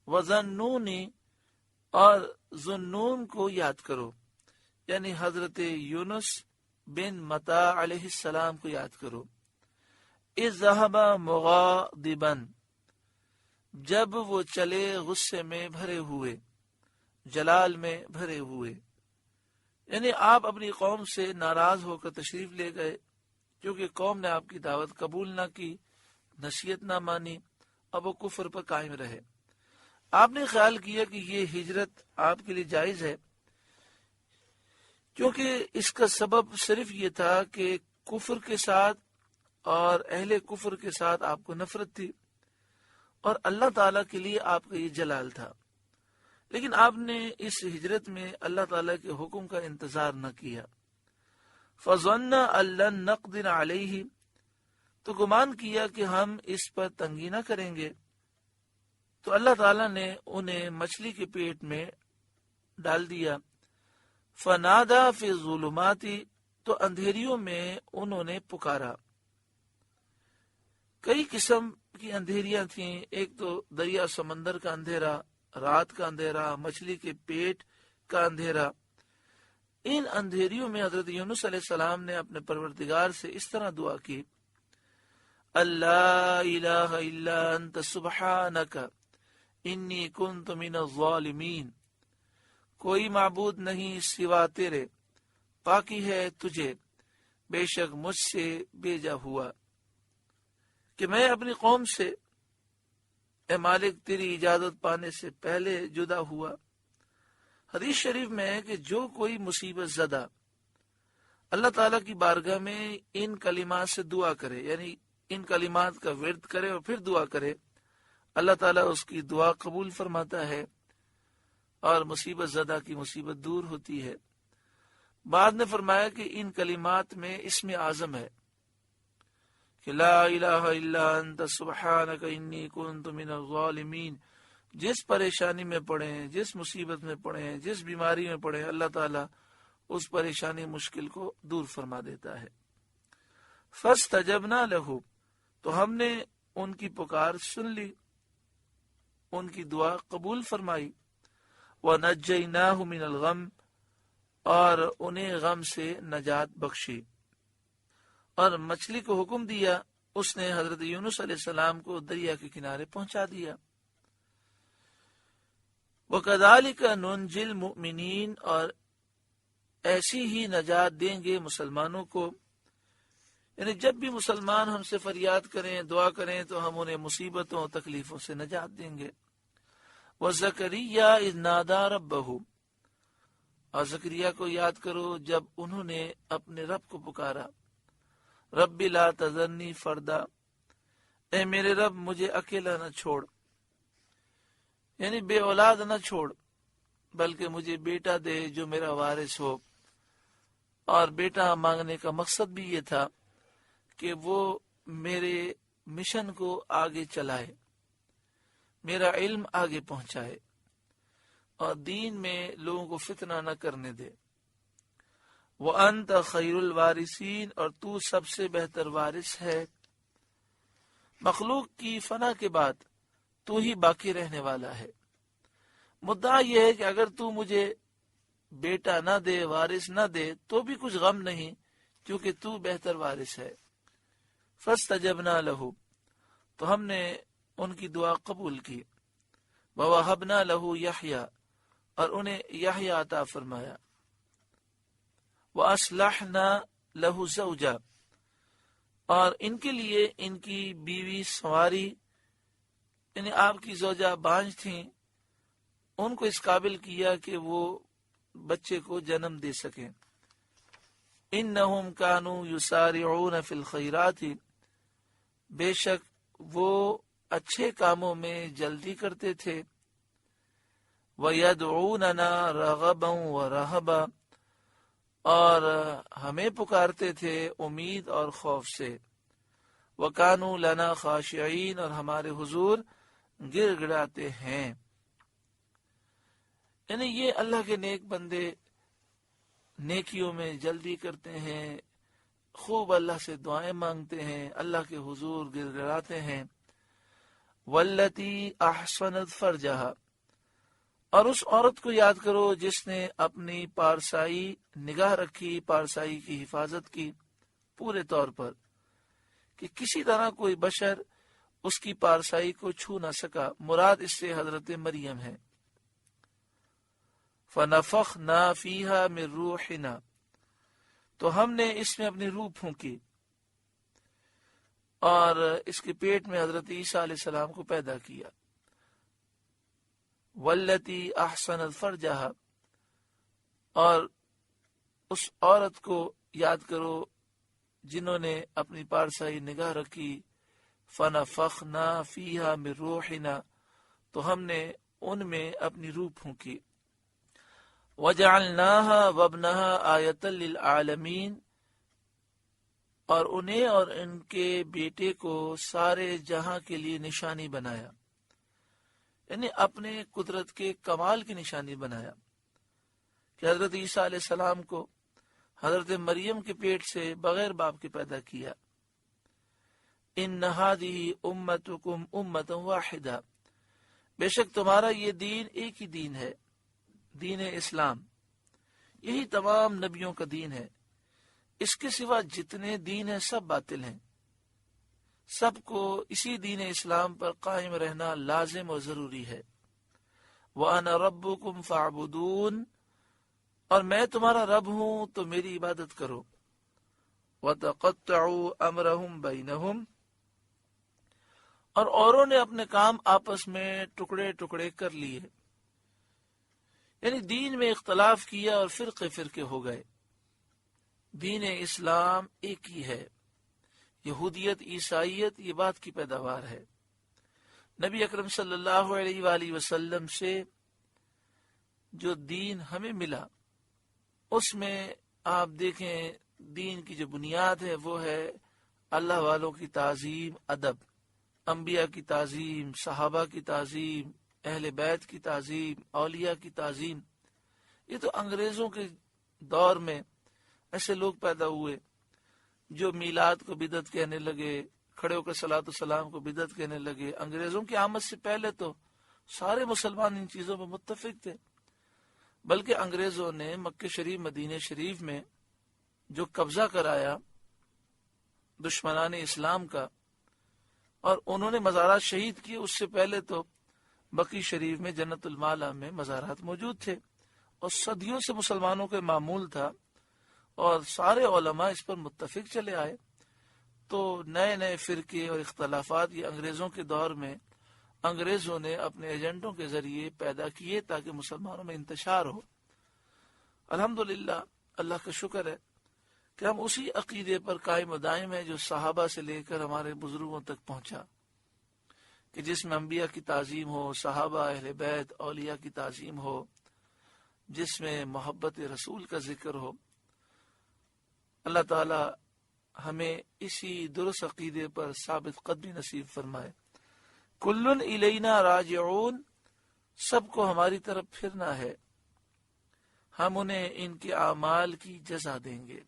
وَظَنُّونِ اور ذُنُّون کو یاد کرو، یعنی حضرت یونس بن متی علیہ السلام کو یاد کرو۔ اِذْ ذَهَبَ مُغَاضِبًا، جب وہ چلے غصے میں بھرے ہوئے، جلال میں بھرے ہوئے، یعنی آپ اپنی قوم سے ناراض ہو کر تشریف لے گئے، کیونکہ قوم نے آپ کی دعوت قبول نہ کی، نصیحت نہ مانی، اب وہ کفر پر قائم رہے۔ آپ نے خیال کیا کہ یہ ہجرت آپ کے لیے جائز ہے، کیونکہ اس کا سبب صرف یہ تھا کہ کفر کے ساتھ اور اہل کفر کے ساتھ آپ کو نفرت تھی، اور اللہ تعالیٰ کے لیے آپ کا یہ جلال تھا۔ لیکن آپ نے اس ہجرت میں اللہ تعالیٰ کے حکم کا انتظار نہ کیا۔ فَظَنَّ أَن لَّن نَّقْدِرَ عَلَيْهِ، تو گمان کیا کہ ہم اس پر تنگی نہ کریں گے، تو اللہ تعالیٰ نے انہیں مچھلی کے پیٹ میں ڈال دیا۔ فَنَادَى فِي الظُّلُمَاتِ، تو اندھیریوں میں انہوں نے پکارا۔ کئی قسم کی اندھیریاں تھیں، ایک تو دریا سمندر کا اندھیرا، رات کا اندھیرا، مچھلی کے پیٹ کا اندھیرا۔ ان اندھیریوں میں حضرت یونس علیہ السلام نے اپنے پروردگار سے اس طرح دعا کی، اللہ الہ الا انت سبحانک انی کنت من الظالمین، کوئی معبود نہیں سوا تیرے، پاکی ہے تجھے، بے شک مجھ سے بھیجا ہوا کہ میں اپنی قوم سے اے مالک تیری اجازت پانے سے پہلے جدا ہوا۔ حدیث شریف میں ہے کہ جو کوئی مصیبت زدہ اللہ تعالیٰ کی بارگاہ میں ان کلمات سے دعا کرے، یعنی ان کلمات کا ورد کرے اور پھر دعا کرے، اللہ تعالیٰ اس کی دعا قبول فرماتا ہے اور مصیبت زدہ کی مصیبت دور ہوتی ہے۔ بعد نے فرمایا کہ ان کلمات میں اسم اعظم ہے کہ لا الہ الا انت سبحانک انی کنت من الظالمین۔ جس پریشانی میں پڑیں، جس مصیبت میں پڑیں، جس بیماری میں پڑیں، اللہ تعالیٰ اس پریشانی مشکل کو دور فرما دیتا ہے۔ فاستجبنا لہ، تو ہم نے ان کی پکار سن لی، ان کی دعا قبول فرمائی۔ وَنَجَّيْنَاهُ مِنَ الْغَمِّ، اور انہیں غم سے نجات بخشی۔ اور مچھلی کو حکم دیا، اس نے حضرت یونس علیہ السلام کو دریا کے کنارے پہنچا دیا۔ وَكَذَلِكَ نُنْجِي الْمُؤْمِنِينَ، اور ایسی ہی نجات دیں گے مسلمانوں کو، یعنی جب بھی مسلمان ہم سے فریاد کریں، دعا کریں، تو ہم انہیں مصیبتوں اور تکلیفوں سے نجات دیں گے۔ وَزَكَرِيَّا إِذْ نَادَى رَبَّهُ، اور زکریا کو یاد کرو جب انہوں نے اپنے رب کو پکارا، رب لا تذرنی فردا، اے میرے رب مجھے اکیلا نہ چھوڑ، یعنی بے اولاد نہ چھوڑ، بلکہ مجھے بیٹا دے جو میرا وارث ہو۔ اور بیٹا مانگنے کا مقصد بھی یہ تھا کہ وہ میرے مشن کو آگے چلائے، میرا علم آگے پہنچائے اور دین میں لوگوں کو فتنہ نہ کرنے دے۔ وَأَنْتَ خَيْرُ الْوَارِثِينَ، اور تو سب سے بہتر وارث ہے۔ مخلوق کی فنا کے بعد تو ہی باقی رہنے والا ہے۔ مدعا یہ ہے کہ اگر تو مجھے بیٹا نہ دے، وارث نہ دے، تو بھی کچھ غم نہیں، کیونکہ تو بہتر وارث ہے۔ فَاسْتَجَبْنَا لَهُ، تو ہم نے ان کی دعا قبول کی۔ وَوَهَبْنَا لَهُ يَحْيَىٰ، اور انہیں یحییٰ عطا فرمایا۔ وَأَصْلَحْنَا لَهُ زَوْجًا، اور ان کے لیے ان کی بیوی سنواری، یعنی آپ کی زوجہ بانجھ تھیں، ان کو اس قابل کیا کہ وہ بچے کو جنم دے سکیں۔ إِنَّهُمْ كَانُوا يُسَارِعُونَ فِي الْخَيْرَاتِ، بے شک وہ اچھے کاموں میں جلدی کرتے تھے۔ وَيَدْعُونَنَا رَغَبًا وَرَهَبًا، اور ہمیں پکارتے تھے امید اور خوف سے۔ وَكَانُوا لَنَا خَاشِعِينَ، اور ہمارے حضور گر گڑاتے ہیں۔ یعنی یہ اللہ کے نیک بندے نیکیوں میں جلدی کرتے ہیں، خوب اللہ سے دعائیں مانگتے ہیں، اللہ کے حضور گر گڑاتے ہیں، والتی احسنت فرجہا، اور اس عورت کو یاد کرو جس نے اپنی پارسائی نگاہ رکھی، پارسائی کی حفاظت کی پورے طور پر کہ کسی طرح کوئی بشر اس کی پارسائی کو چھو نہ سکا۔ مراد اس سے حضرت مریم ہے۔ فَنَفَخْنَا فِيهَا مِن رُوحِنَا، تو ہم نے اس میں اپنی روح پھونکی اور اس کے پیٹ میں حضرت عیسیٰ علیہ السلام کو پیدا کیا۔ والتی احسنت فرجہا، اور اس عورت کو یاد کرو جنہوں نے اپنی پارسائی نگاہ رکھی۔ فنفخنا فیہا من روحنا، تو ہم نے ان میں اپنی روح پھونکی۔ وجعلناہا وابنہا آیۃ للعالمین، اور انہیں اور ان کے بیٹے کو سارے جہاں کے لیے نشانی بنایا، یعنی اپنے قدرت کے کمال کی نشانی بنایا کہ حضرت عیسیٰ علیہ السلام کو حضرت مریم کے پیٹ سے بغیر باپ کے پیدا کیا۔ ان ہذہ امتکم امۃ واحدہ، بے شک تمہارا یہ دین ایک ہی دین ہے، دین اسلام، یہی تمام نبیوں کا دین ہے۔ اس کے سوا جتنے دین ہیں سب باطل ہیں، سب کو اسی دین اسلام پر قائم رہنا لازم اور ضروری ہے۔ وَأَنَا رَبُّكُمْ فَاعْبُدُونَ، اور میں تمہارا رب ہوں تو میری عبادت کرو۔ وَتَقَطَّعُوا أَمْرَهُمْ بَيْنَهُمْ، اور اوروں نے اپنے کام آپس میں ٹکڑے ٹکڑے کر لیے، یعنی دین میں اختلاف کیا اور فرقے فرقے ہو گئے۔ دین اسلام ایک ہی ہے، یہودیت عیسائیت یہ بات کی پیداوار ہے۔ نبی اکرم صلی اللہ علیہ وآلہ وسلم سے جو دین ہمیں ملا، اس میں آپ دیکھیں دین کی جو بنیاد ہے وہ ہے اللہ والوں کی تعظیم، ادب، انبیاء کی تعظیم، صحابہ کی تعظیم، اہل بیت کی تعظیم، اولیاء کی تعظیم۔ یہ تو انگریزوں کے دور میں ایسے لوگ پیدا ہوئے جو میلاد کو بدعت کہنے لگے، کھڑے ہو کر صلاۃ السلام کو بدعت کہنے لگے۔ انگریزوں کی آمد سے پہلے تو سارے مسلمان ان چیزوں پر متفق تھے، بلکہ انگریزوں نے مکہ شریف مدینہ شریف میں جو قبضہ کرایا دشمنان اسلام کا، اور انہوں نے مزارات شہید کیے، اس سے پہلے تو بقی شریف میں جنت المالا میں مزارات موجود تھے، اور صدیوں سے مسلمانوں کے معمول تھا، اور سارے علماء اس پر متفق چلے آئے۔ تو نئے نئے فرقے اور اختلافات یہ انگریزوں کے دور میں انگریزوں نے اپنے ایجنٹوں کے ذریعے پیدا کیے تاکہ مسلمانوں میں انتشار ہو۔ الحمدللہ، اللہ کا شکر ہے کہ ہم اسی عقیدے پر قائم و دائم ہیں جو صحابہ سے لے کر ہمارے بزرگوں تک پہنچا، کہ جس میں انبیاء کی تعظیم ہو، صحابہ، اہل بیت، اولیاء کی تعظیم ہو، جس میں محبت رسول کا ذکر ہو۔ اللہ تعالی ہمیں اسی درست عقیدے پر ثابت قدمی نصیب فرمائے۔ کلن الینا راجعون، سب کو ہماری طرف پھرنا ہے، ہم انہیں ان کے اعمال کی جزا دیں گے۔